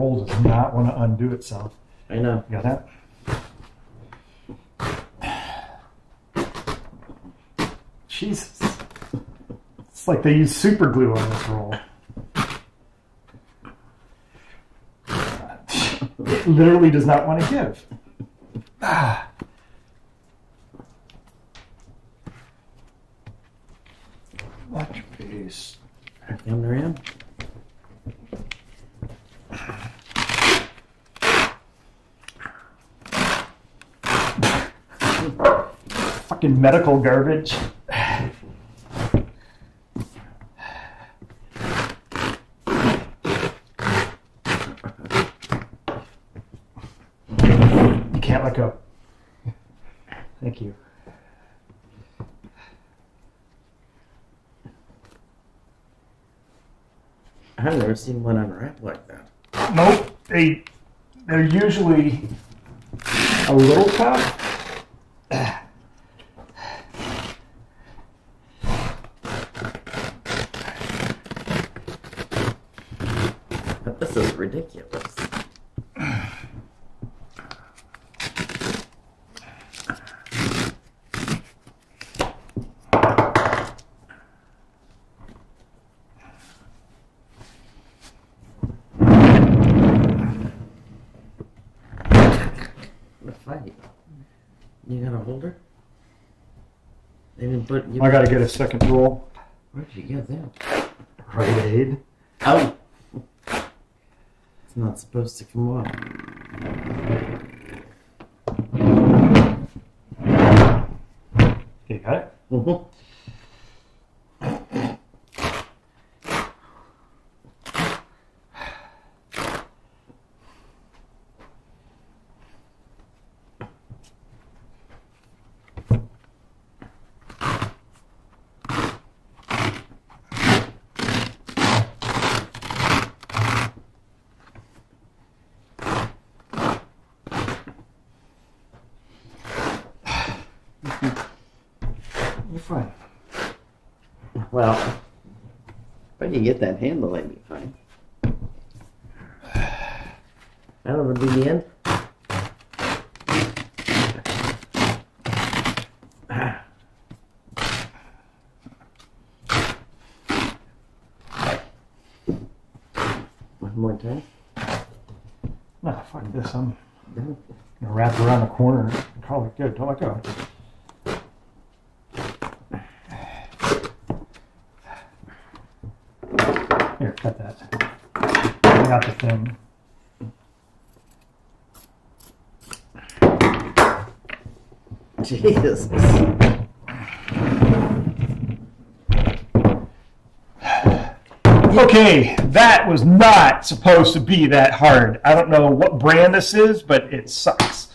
roll does not want to undo itself. I know. You got that? Jesus. It's like they use super glue on this roll. It literally does not want to give. Watch your face. Coming around. Fucking medical garbage. You can't let go. Thank you. I've never seen one unwrap like that. Nope. They're usually a little tough. But this is ridiculous. You got a holder? They didn't put. I gotta get a second roll. Where did you get that? Rite Aid. Oh! It's not supposed to come off. You got it? Mm-hmm. You're fine. Well, if you get that handle, I'd be fine. That would be the end. One more time. No, fuck this. I'm gonna wrap around the corner and call it good. Don't let go. Here, cut that. I got the thing. Jesus. Okay, that was not supposed to be that hard. I don't know what brand this is, but it sucks.